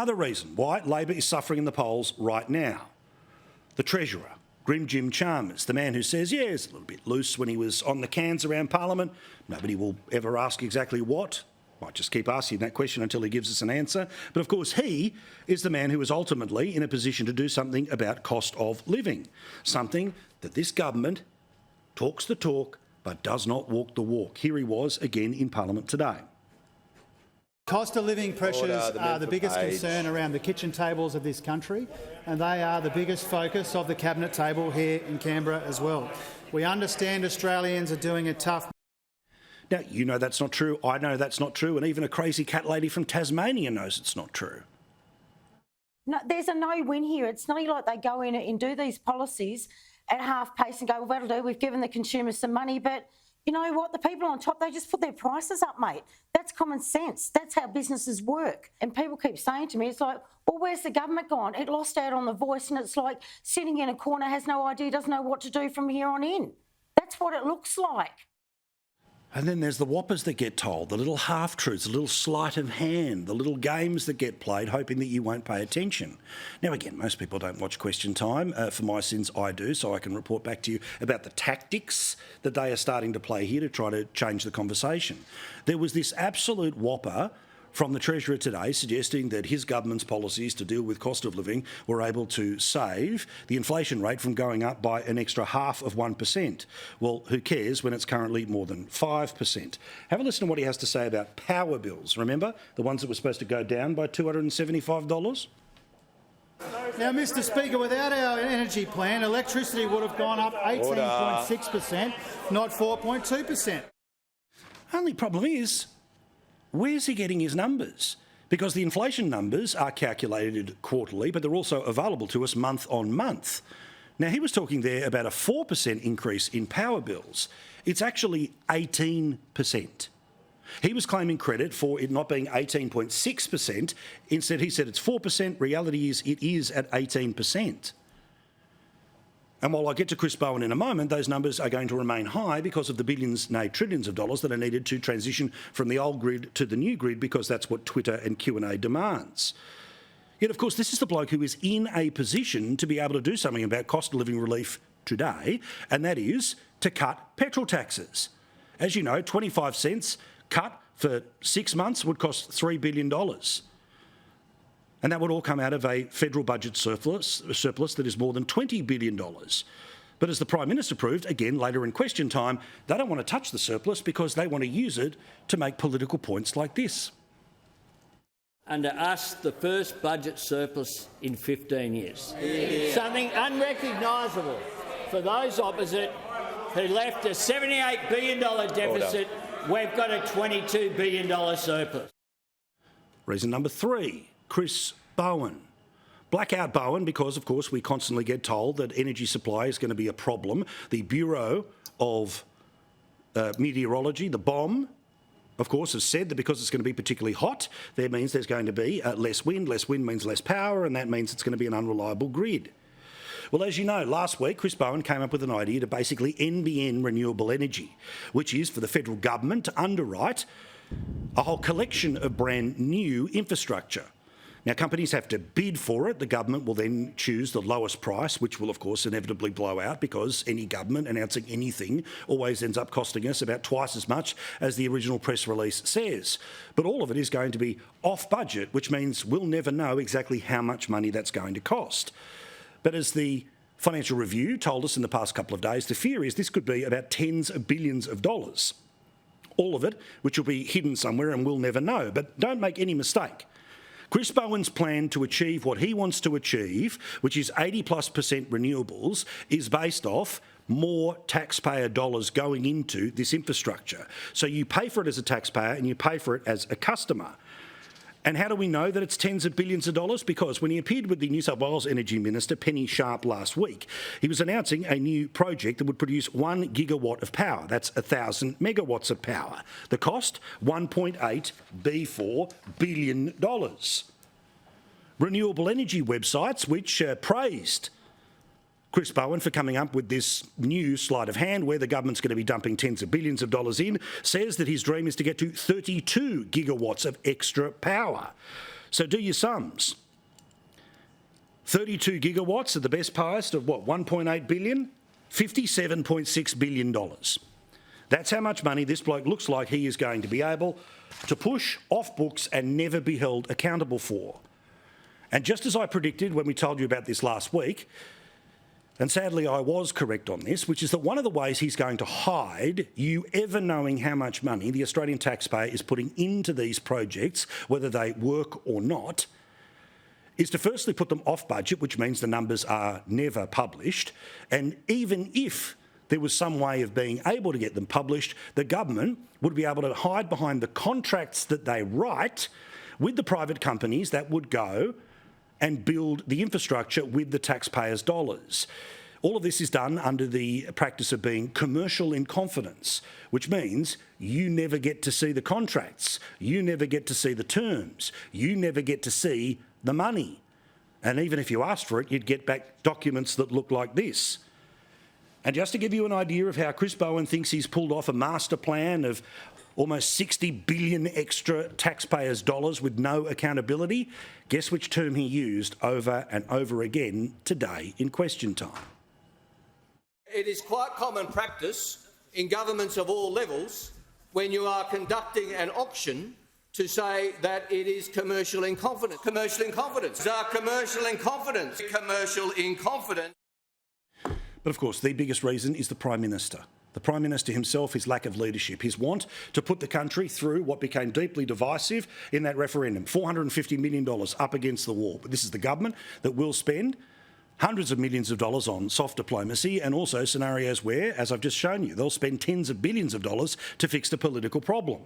Another reason why Labor is suffering in the polls right now. The Treasurer, Grim Jim Chalmers, the man who says, yeah, he's a little bit loose when he was on the cans around Parliament. Nobody will ever ask exactly what. Might just keep asking that question until he gives us an answer. But of course, he is the man who is ultimately in a position to do something about cost of living, something that this government talks the talk but does not walk the walk. Here he was again in Parliament today. Cost of living pressures are the biggest concern around the kitchen tables of this country, and they are the biggest focus of the Cabinet table here in Canberra as well. We understand Australians are doing a tough. Now, you know that's not true, I know that's not true, and even a crazy cat lady from Tasmania knows it's not true. No, there's a no-win here. It's not like they go in and do these policies at half pace and go, well, that'll do, we've given the consumers some money, but you know what? The people on top, they just put their prices up, mate. That's common sense. That's how businesses work. And people keep saying to me, it's like, well, where's the government gone? It lost out on the voice, and it's like sitting in a corner, has no idea, doesn't know what to do from here on in. That's what it looks like. And then there's the whoppers that get told, the little half-truths, the little sleight of hand, the little games that get played, hoping that you won't pay attention. Now, again, most people don't watch Question Time. For my sins, I do, so I can report back to you about the tactics that they are starting to play here to try to change the conversation. There was this absolute whopper from the Treasurer today suggesting that his government's policies to deal with cost of living were able to save the inflation rate from going up by an extra 0.5%. Well, who cares when it's currently more than 5%? Have a listen to what he has to say about power bills. Remember, the ones that were supposed to go down by $275? Now, Mr Speaker, without our energy plan, electricity would have gone up 18.6%, not 4.2%. Only problem is, where's he getting his numbers? Because the inflation numbers are calculated quarterly, but they're also available to us month on month. Now, he was talking there about a 4% increase in power bills. It's actually 18%. He was claiming credit for it not being 18.6%. Instead, he said it's 4%. Reality is it is at 18%. And while I get to Chris Bowen in a moment, those numbers are going to remain high because of the billions, nay, trillions of dollars that are needed to transition from the old grid to the new grid, because that's what Twitter and Q&A demands. Yet, of course, this is the bloke who is in a position to be able to do something about cost of living relief today, and that is to cut petrol taxes. As you know, 25 cents cut for 6 months would cost $3 billion. And that would all come out of a federal budget surplus that is more than $20 billion. But as the Prime Minister proved, again, later in Question Time, they don't want to touch the surplus because they want to use it to make political points like this. Under us, the first budget surplus in 15 years. Yeah. Something unrecognisable for those opposite who left a $78 billion deficit. We've got a $22 billion surplus. Reason number 3. Chris Bowen. Blackout Bowen, because, of course, we constantly get told that energy supply is going to be a problem. The Bureau of Meteorology, the BOM, of course, has said that because it's going to be particularly hot, that means there's going to be less wind. Less wind means less power, and that means it's going to be an unreliable grid. Well, as you know, last week, Chris Bowen came up with an idea to basically NBN renewable energy, which is for the federal government to underwrite a whole collection of brand new infrastructure. Now, companies have to bid for it. The government will then choose the lowest price, which will, of course, inevitably blow out, because any government announcing anything always ends up costing us about twice as much as the original press release says. But all of it is going to be off budget, which means we'll never know exactly how much money that's going to cost. But as the Financial Review told us in the past couple of days, the fear is this could be about tens of billions of dollars. All of it, which will be hidden somewhere and we'll never know. But don't make any mistake. Chris Bowen's plan to achieve what he wants to achieve, which is 80+% renewables, is based off more taxpayer dollars going into this infrastructure. So you pay for it as a taxpayer and you pay for it as a customer. And how do we know that it's tens of billions of dollars? Because when he appeared with the New South Wales Energy Minister, Penny Sharp, last week, he was announcing a new project that would produce 1 gigawatt of power. That's 1,000 megawatts of power. The cost, $1.8 billion. Renewable energy websites, which praised Chris Bowen for coming up with this new sleight of hand where the government's going to be dumping tens of billions of dollars in, says that his dream is to get to 32 gigawatts of extra power. So do your sums. 32 gigawatts at the best price of what, 1.8 billion? $57.6 billion. That's how much money this bloke looks like he is going to be able to push off books and never be held accountable for. And just as I predicted when we told you about this last week, and sadly I was correct on this, which is that one of the ways he's going to hide you ever knowing how much money the Australian taxpayer is putting into these projects, whether they work or not, is to firstly put them off budget, which means the numbers are never published. And even if there was some way of being able to get them published, the government would be able to hide behind the contracts that they write with the private companies that would go and build the infrastructure with the taxpayers' dollars. All of this is done under the practice of being commercial in confidence, which means you never get to see the contracts, you never get to see the terms, you never get to see the money. And even if you asked for it, you'd get back documents that look like this. And just to give you an idea of how Chris Bowen thinks he's pulled off a master plan of almost 60 billion extra taxpayers' dollars with no accountability, guess which term he used over and over again today in question time? It is quite common practice in governments of all levels when you are conducting an auction to say that it is commercial in confidence. Commercial in confidence. Commercial in confidence. Commercial in confidence. But of course, the biggest reason is the Prime Minister. The Prime Minister himself, his lack of leadership, his want to put the country through what became deeply divisive in that referendum, $450 million up against the wall. But this is the government that will spend hundreds of millions of dollars on soft diplomacy and also scenarios where, as I've just shown you, they'll spend tens of billions of dollars to fix the political problem.